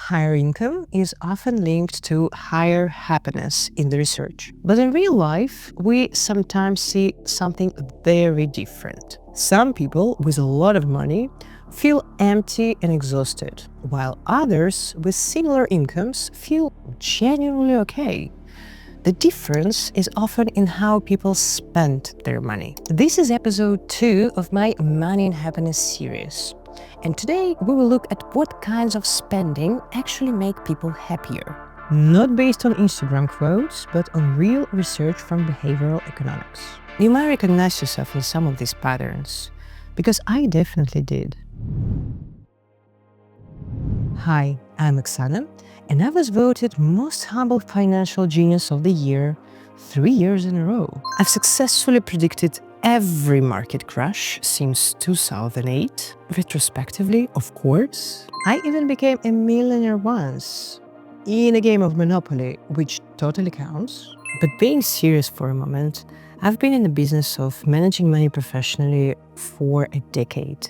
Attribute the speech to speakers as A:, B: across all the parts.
A: higher income is often linked to higher happiness in the research. But in real life, we sometimes see something very different. Some people with a lot of money feel empty and exhausted, while others with similar incomes feel genuinely okay. The difference is often in how people spend their money. This is episode 2 of my Money and Happiness series. And today we will look at what kinds of spending actually make people happier. Not based on Instagram quotes, but on real research from behavioral economics. You might recognize yourself in some of these patterns, because I definitely did. Hi, I'm Oksana, and I was voted Most Humble Financial Genius of the Year 3 years in a row. I've successfully predicted every market crash since 2008, retrospectively, of course. I even became a millionaire once, in a game of Monopoly, which totally counts. But being serious for a moment, I've been in the business of managing money professionally for a decade,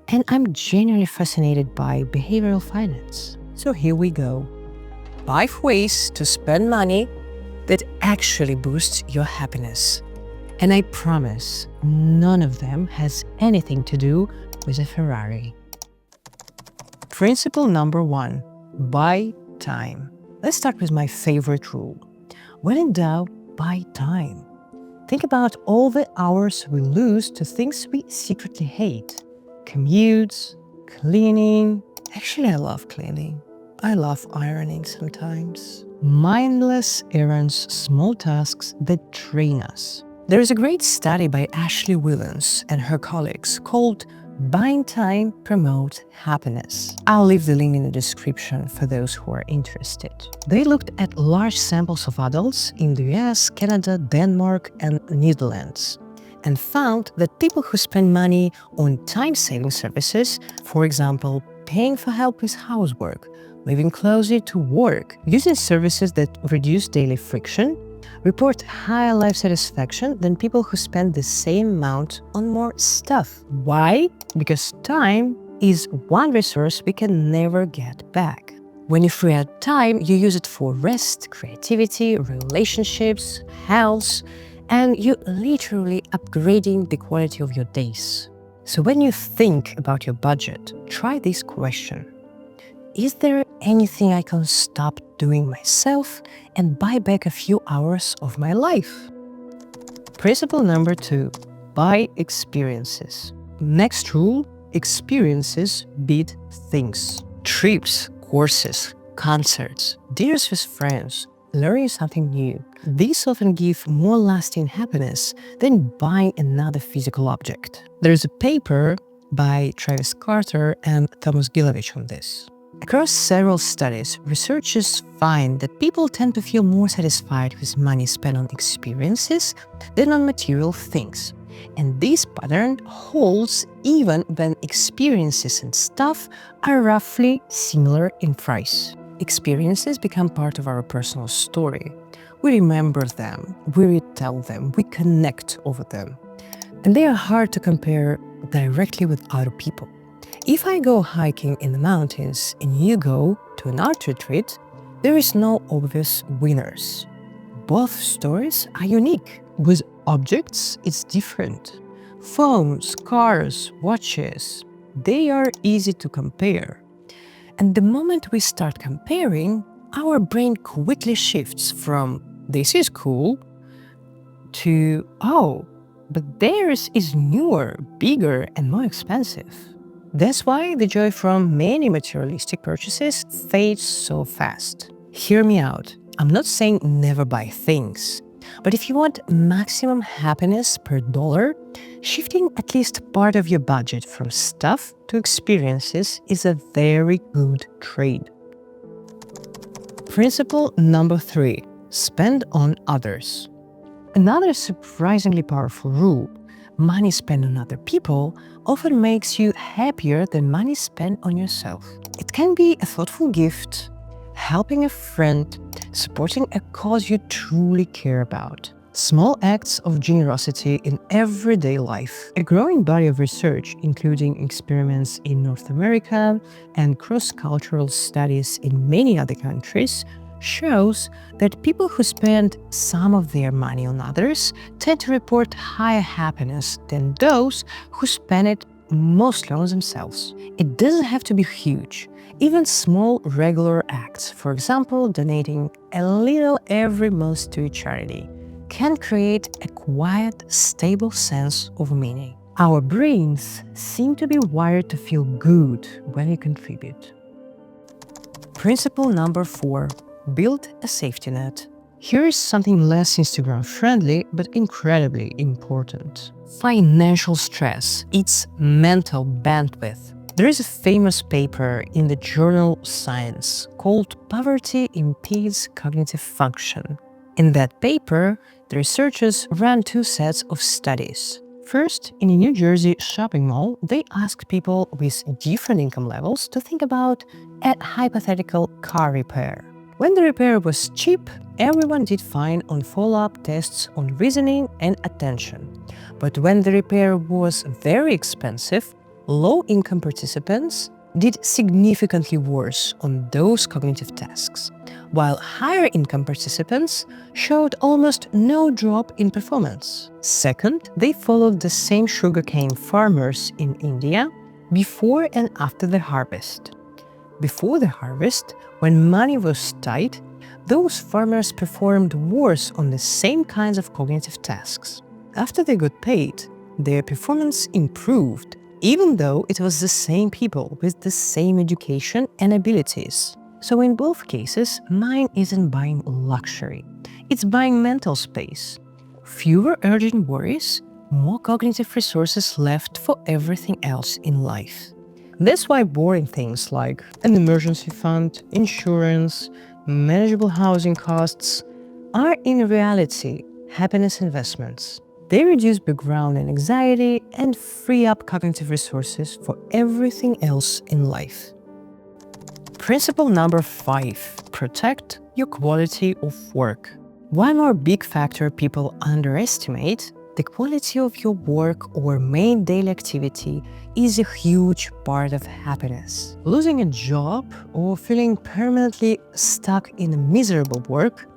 A: and I'm genuinely fascinated by behavioral finance. So here we go. 5 ways to spend money that actually boost your happiness. And I promise, none of them has anything to do with a Ferrari. Principle number 1, buy time. Let's start with my favorite rule. When in doubt, buy time. Think about all the hours we lose to things we secretly hate. Commutes, cleaning. Actually, I love cleaning. I love ironing sometimes. Mindless errands, small tasks that drain us. There is a great study by Ashley Willens and her colleagues called Buying Time Promotes Happiness. I'll leave the link in the description for those who are interested. They looked at large samples of adults in the US, Canada, Denmark, and Netherlands, and found that people who spend money on time-saving services, for example, paying for help with housework, living closer to work, using services that reduce daily friction, report higher life satisfaction than people who spend the same amount on more stuff. Why? Because time is one resource we can never get back. When you free up time, you use it for rest, creativity, relationships, health, and you're literally upgrading the quality of your days. So when you think about your budget, try this question. Is there anything I can stop doing myself and buy back a few hours of my life? Principle number 2, buy experiences. Next rule, experiences beat things. Trips, courses, concerts, dinners with friends, learning something new. These often give more lasting happiness than buying another physical object. There is a paper by Travis Carter and Thomas Gilovich on this. Across several studies, researchers find that people tend to feel more satisfied with money spent on experiences than on material things. And this pattern holds even when experiences and stuff are roughly similar in price. Experiences become part of our personal story. We remember them, we retell them, we connect over them. And they are hard to compare directly with other people. If I go hiking in the mountains and you go to an art retreat, there is no obvious winners. Both stories are unique. With objects, it's different. Phones, cars, watches, they are easy to compare. And the moment we start comparing, our brain quickly shifts from this is cool to oh, but theirs is newer, bigger, and more expensive. That's why the joy from many materialistic purchases fades so fast. Hear me out. I'm not saying never buy things, but if you want maximum happiness per dollar, shifting at least part of your budget from stuff to experiences is a very good trade. Principle number 3, spend on others. Another surprisingly powerful rule: money spent on other people often makes you happier than money spent on yourself. It can be a thoughtful gift, helping a friend, supporting a cause you truly care about. Small acts of generosity in everyday life. A growing body of research, including experiments in North America and cross-cultural studies in many other countries, shows that people who spend some of their money on others tend to report higher happiness than those who spend it mostly on themselves. It doesn't have to be huge. Even small, regular acts, for example, donating a little every month to a charity, can create a quiet, stable sense of meaning. Our brains seem to be wired to feel good when we contribute. Principle number 4. Build a safety net. Here is something less Instagram-friendly, but incredibly important. Financial stress. It's mental bandwidth. There is a famous paper in the journal Science called Poverty Impedes Cognitive Function. In that paper, the researchers ran 2 sets of studies. First, in a New Jersey shopping mall, they asked people with different income levels to think about a hypothetical car repair. When the repair was cheap, everyone did fine on follow-up tests on reasoning and attention. But when the repair was very expensive, low-income participants did significantly worse on those cognitive tasks, while higher-income participants showed almost no drop in performance. Second, they followed the same sugarcane farmers in India before and after the harvest. Before the harvest, when money was tight, those farmers performed worse on the same kinds of cognitive tasks. After they got paid, their performance improved, even though it was the same people with the same education and abilities. So in both cases, mine isn't buying luxury. It's buying mental space. Fewer urgent worries, more cognitive resources left for everything else in life. That's why boring things like an emergency fund, insurance, manageable housing costs are in reality happiness investments. They reduce background and anxiety and free up cognitive resources for everything else in life. Principle number 5. Protect your quality of work. One more big factor people underestimate: the quality of your work or main daily activity is a huge part of happiness. Losing a job or feeling permanently stuck in a miserable work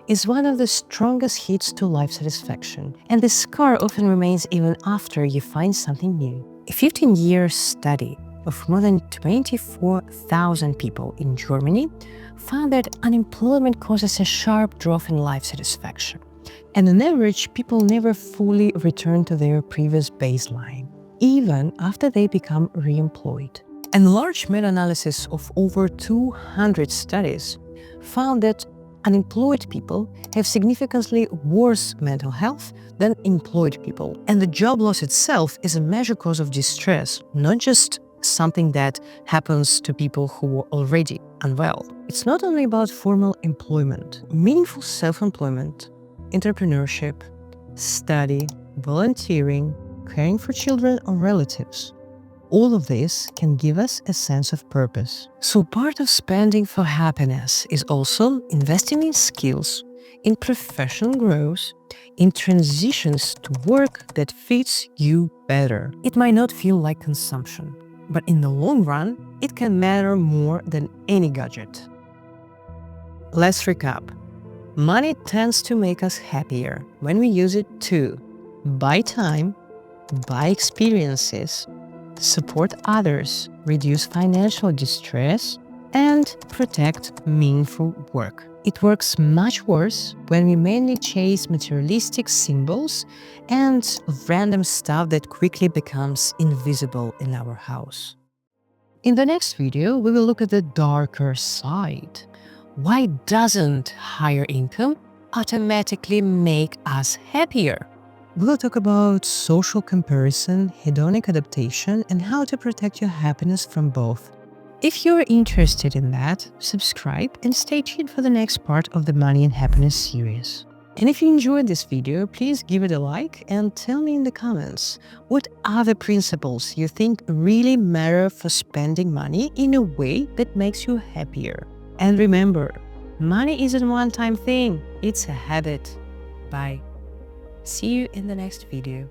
A: is one of the strongest hits to life satisfaction, and the scar often remains even after you find something new. A 15-year study of more than 24,000 people in Germany found that unemployment causes a sharp drop in life satisfaction. And on average, people never fully return to their previous baseline, even after they become re-employed. A large meta-analysis of over 200 studies found that unemployed people have significantly worse mental health than employed people. And the job loss itself is a major cause of distress, not just something that happens to people who are already unwell. It's not only about formal employment. Meaningful self-employment, entrepreneurship, study, volunteering, caring for children or relatives. All of this can give us a sense of purpose. So part of spending for happiness is also investing in skills, in professional growth, in transitions to work that fits you better. It might not feel like consumption, but in the long run, it can matter more than any gadget. Let's recap. Money tends to make us happier when we use it to buy time, buy experiences, support others, reduce financial distress, and protect meaningful work. It works much worse when we mainly chase materialistic symbols and random stuff that quickly becomes invisible in our house. In the next video, we will look at the darker side. Why doesn't higher income automatically make us happier? We'll talk about social comparison, hedonic adaptation, and how to protect your happiness from both. If you're interested in that, subscribe and stay tuned for the next part of the Money and Happiness series. And if you enjoyed this video, please give it a like and tell me in the comments what other principles you think really matter for spending money in a way that makes you happier. And remember, money isn't a one-time thing, it's a habit. Bye. See you in the next video.